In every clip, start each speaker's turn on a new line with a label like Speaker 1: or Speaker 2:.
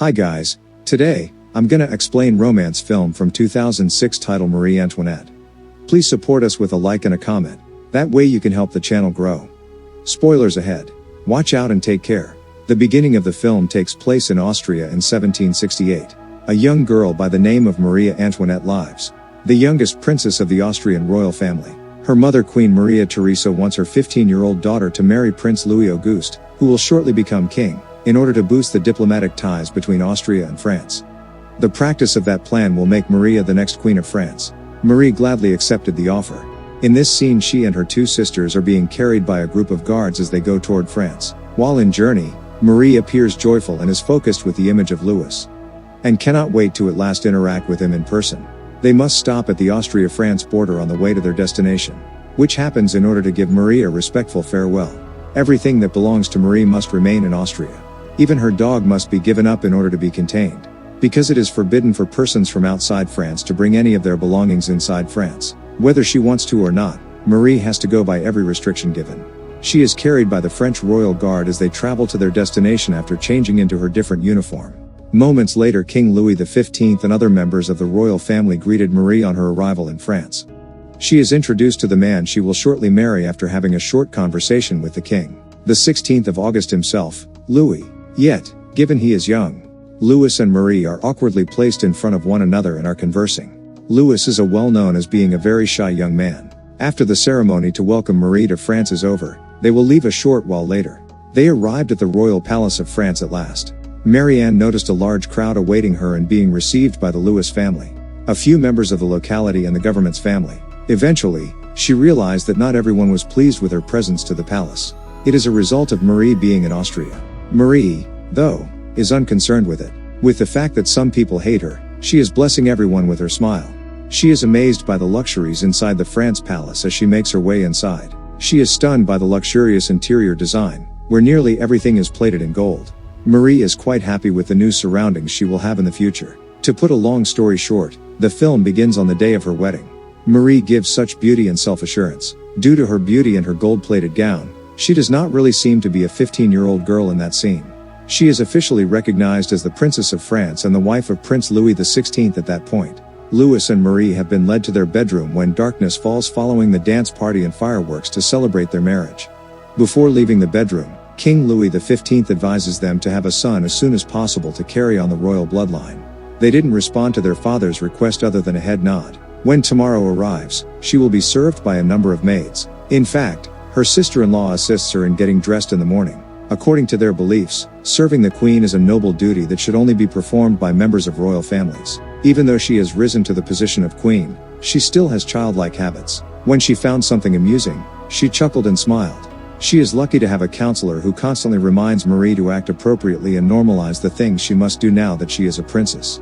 Speaker 1: Hi guys, today, I'm gonna explain romance film from 2006 titled Marie Antoinette. Please support us with a like and a comment, that way you can help the channel grow. Spoilers ahead. Watch out and take care. The beginning of the film takes place in Austria in 1768. A young girl by the name of Maria Antoinette lives. The youngest princess of the Austrian royal family. Her mother Queen Maria Theresa wants her 15-year-old daughter to marry Prince Louis Auguste, who will shortly become king, in order to boost the diplomatic ties between Austria and France. The practice of that plan will make Maria the next Queen of France. Marie gladly accepted the offer. In this scene she and her two sisters are being carried by a group of guards as they go toward France. While in journey, Marie appears joyful and is focused with the image of Louis. And cannot wait to at last interact with him in person. They must stop at the Austria-France border on the way to their destination, which happens in order to give Marie a respectful farewell. Everything that belongs to Marie must remain in Austria. Even her dog must be given up in order to be contained, because it is forbidden for persons from outside France to bring any of their belongings inside France. Whether she wants to or not, Marie has to go by every restriction given. She is carried by the French royal guard as they travel to their destination after changing into her different uniform. Moments later King Louis XV and other members of the royal family greeted Marie on her arrival in France. She is introduced to the man she will shortly marry after having a short conversation with the king. The 16th of August himself, Louis. Yet, given he is young, Louis and Marie are awkwardly placed in front of one another and are conversing. Louis is well known as being a very shy young man. After the ceremony to welcome Marie to France is over, they will leave a short while later. They arrived at the royal palace of France at last. Marianne noticed a large crowd awaiting her and being received by the Louis family. A few members of the locality and the government's family. Eventually, she realized that not everyone was pleased with her presence to the palace. It is a result of Marie being in Austria. Marie, though, is unconcerned with it. With the fact that some people hate her, she is blessing everyone with her smile. She is amazed by the luxuries inside the France palace as she makes her way inside. She is stunned by the luxurious interior design, where nearly everything is plated in gold. Marie is quite happy with the new surroundings she will have in the future. To put a long story short, the film begins on the day of her wedding. Marie gives such beauty and self-assurance. Due to her beauty and her gold-plated gown, she does not really seem to be a 15-year-old girl in that scene. She is officially recognized as the Princess of France and the wife of Prince Louis XVI at that point. Louis and Marie have been led to their bedroom when darkness falls following the dance party and fireworks to celebrate their marriage. Before leaving the bedroom, King Louis XV advises them to have a son as soon as possible to carry on the royal bloodline. They didn't respond to their father's request other than a head nod. When tomorrow arrives, she will be served by a number of maids. In fact, her sister-in-law assists her in getting dressed in the morning. According to their beliefs, serving the queen is a noble duty that should only be performed by members of royal families. Even though she has risen to the position of queen, she still has childlike habits. When she found something amusing, she chuckled and smiled. She is lucky to have a counselor who constantly reminds Marie to act appropriately and normalize the things she must do now that she is a princess.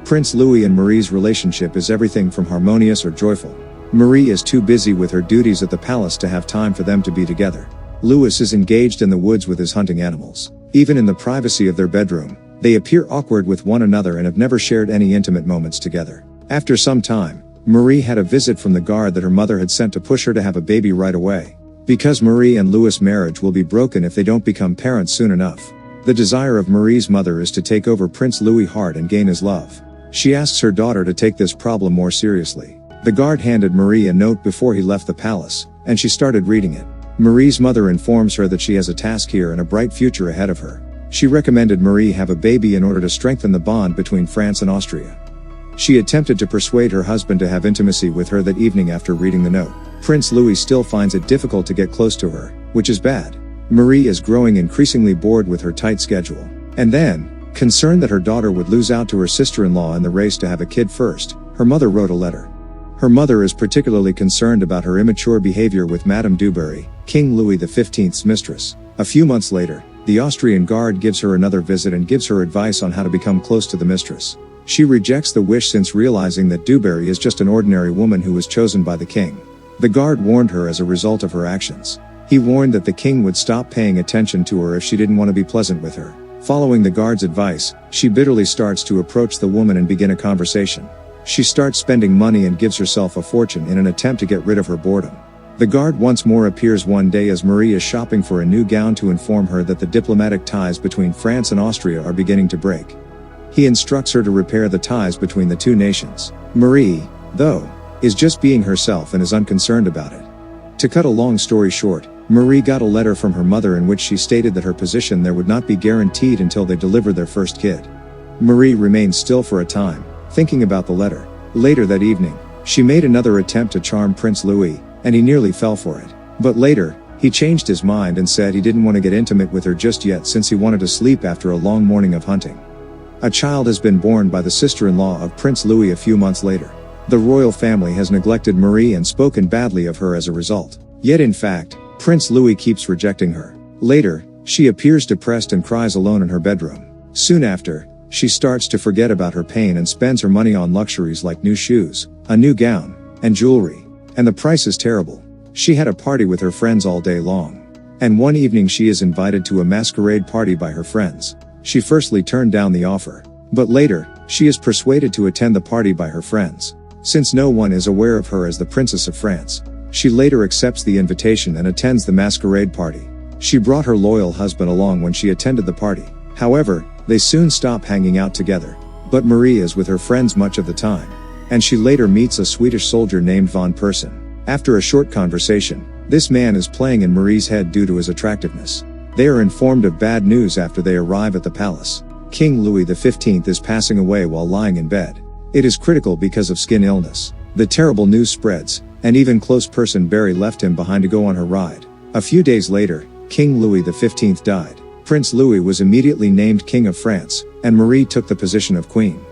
Speaker 1: Prince Louis and Marie's relationship is everything from harmonious or joyful. Marie is too busy with her duties at the palace to have time for them to be together. Louis is engaged in the woods with his hunting animals. Even in the privacy of their bedroom, they appear awkward with one another and have never shared any intimate moments together. After some time, Marie had a visit from the guard that her mother had sent to push her to have a baby right away. Because Marie and Louis' marriage will be broken if they don't become parents soon enough. The desire of Marie's mother is to take over Prince Louis' heart and gain his love. She asks her daughter to take this problem more seriously. The guard handed Marie a note before he left the palace, and she started reading it. Marie's mother informs her that she has a task here and a bright future ahead of her. She recommended Marie have a baby in order to strengthen the bond between France and Austria. She attempted to persuade her husband to have intimacy with her that evening after reading the note. Prince Louis still finds it difficult to get close to her, which is bad. Marie is growing increasingly bored with her tight schedule. And then, concerned that her daughter would lose out to her sister-in-law in the race to have a kid first, her mother wrote a letter. Her mother is particularly concerned about her immature behavior with Madame du Barry, King Louis XV's mistress. A few months later, the Austrian guard gives her another visit and gives her advice on how to become close to the mistress. She rejects the wish since realizing that du Barry is just an ordinary woman who was chosen by the king. The guard warned her as a result of her actions. He warned that the king would stop paying attention to her if she didn't want to be pleasant with her. Following the guard's advice, she bitterly starts to approach the woman and begin a conversation. She starts spending money and gives herself a fortune in an attempt to get rid of her boredom. The guard once more appears one day as Marie is shopping for a new gown to inform her that the diplomatic ties between France and Austria are beginning to break. He instructs her to repair the ties between the two nations. Marie, though, is just being herself and is unconcerned about it. To cut a long story short, Marie got a letter from her mother in which she stated that her position there would not be guaranteed until they delivered their first kid. Marie remained still for a time, thinking about the letter. Later that evening, she made another attempt to charm Prince Louis, and he nearly fell for it. But later, he changed his mind and said he didn't want to get intimate with her just yet since he wanted to sleep after a long morning of hunting. A child has been born by the sister-in-law of Prince Louis a few months later. The royal family has neglected Marie and spoken badly of her as a result. Yet in fact, Prince Louis keeps rejecting her. Later, she appears depressed and cries alone in her bedroom. Soon after, she starts to forget about her pain and spends her money on luxuries like new shoes, a new gown, and jewelry. And the price is terrible. She had a party with her friends all day long. And one evening she is invited to a masquerade party by her friends. She firstly turned down the offer. But later, she is persuaded to attend the party by her friends. Since no one is aware of her as the Princess of France, she later accepts the invitation and attends the masquerade party. She brought her loyal husband along when she attended the party. However, they soon stop hanging out together. But Marie is with her friends much of the time. And she later meets a Swedish soldier named von Persson. After a short conversation, this man is playing in Marie's head due to his attractiveness. They are informed of bad news after they arrive at the palace. King Louis XV is passing away while lying in bed. It is critical because of skin illness. The terrible news spreads, and even close person Barry left him behind to go on her ride. A few days later, King Louis XV died. Prince Louis was immediately named King of France, and Marie took the position of Queen.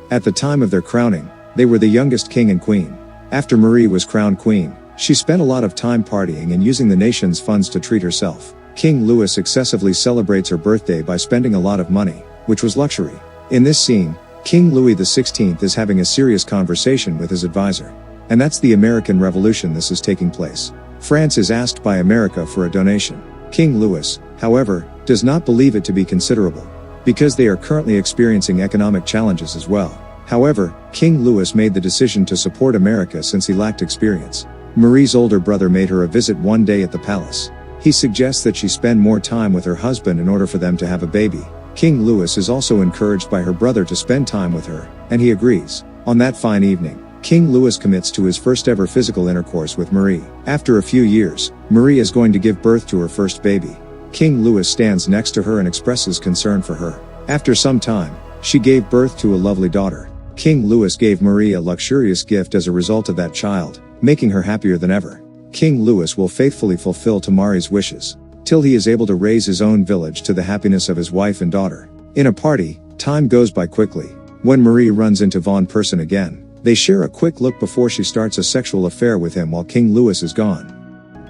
Speaker 1: At the time of their crowning, they were the youngest king and queen. After Marie was crowned queen, she spent a lot of time partying and using the nation's funds to treat herself. King Louis excessively celebrates her birthday by spending a lot of money, which was luxury. In this scene, King Louis XVI is having a serious conversation with his advisor. And that's the American Revolution this is taking place. France is asked by America for a donation. King Louis, however, does not believe it to be considerable, because they are currently experiencing economic challenges as well. However, King Louis made the decision to support America since he lacked experience. Marie's older brother made her a visit one day at the palace. He suggests that she spend more time with her husband in order for them to have a baby. King Louis is also encouraged by her brother to spend time with her, and he agrees. On that fine evening, King Louis commits to his first ever physical intercourse with Marie. After a few years, Marie is going to give birth to her first baby. King Louis stands next to her and expresses concern for her. After some time, she gave birth to a lovely daughter. King Louis gave Marie a luxurious gift as a result of that child, making her happier than ever. King Louis will faithfully fulfill Tamari's wishes, till he is able to raise his own village to the happiness of his wife and daughter. In a party, time goes by quickly. When Marie runs into von Persson again, they share a quick look before she starts a sexual affair with him while King Louis is gone.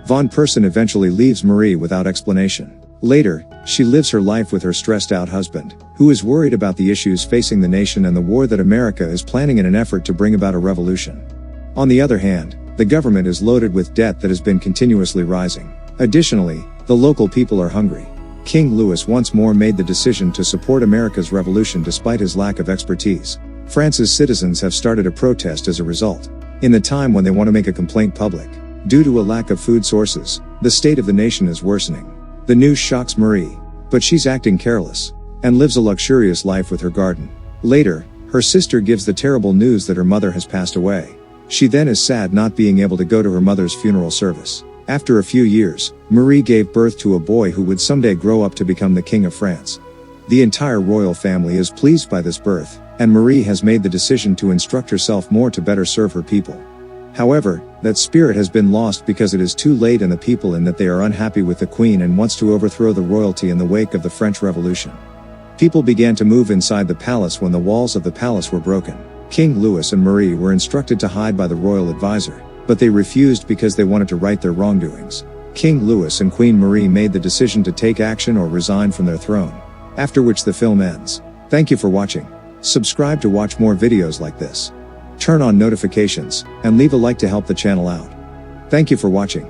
Speaker 1: Von Persson eventually leaves Marie without explanation. Later, she lives her life with her stressed-out husband, who is worried about the issues facing the nation and the war that America is planning in an effort to bring about a revolution. On the other hand, the government is loaded with debt that has been continuously rising. Additionally, the local people are hungry. King Louis once more made the decision to support America's revolution despite his lack of expertise. France's citizens have started a protest as a result. In the time when they want to make a complaint public, due to a lack of food sources, the state of the nation is worsening. The news shocks Marie, but she's acting careless, and lives a luxurious life with her garden. Later, her sister gives the terrible news that her mother has passed away. She then is sad not being able to go to her mother's funeral service. After a few years, Marie gave birth to a boy who would someday grow up to become the King of France. The entire royal family is pleased by this birth, and Marie has made the decision to instruct herself more to better serve her people. However, that spirit has been lost because it is too late and the people in that they are unhappy with the Queen and wants to overthrow the royalty in the wake of the French Revolution. People began to move inside the palace when the walls of the palace were broken. King Louis and Marie were instructed to hide by the royal advisor, but they refused because they wanted to right their wrongdoings. King Louis and Queen Marie made the decision to take action or resign from their throne. After which the film ends. Thank you for watching. Subscribe to watch more videos like this. Turn on notifications, and leave a like to help the channel out. Thank you for watching.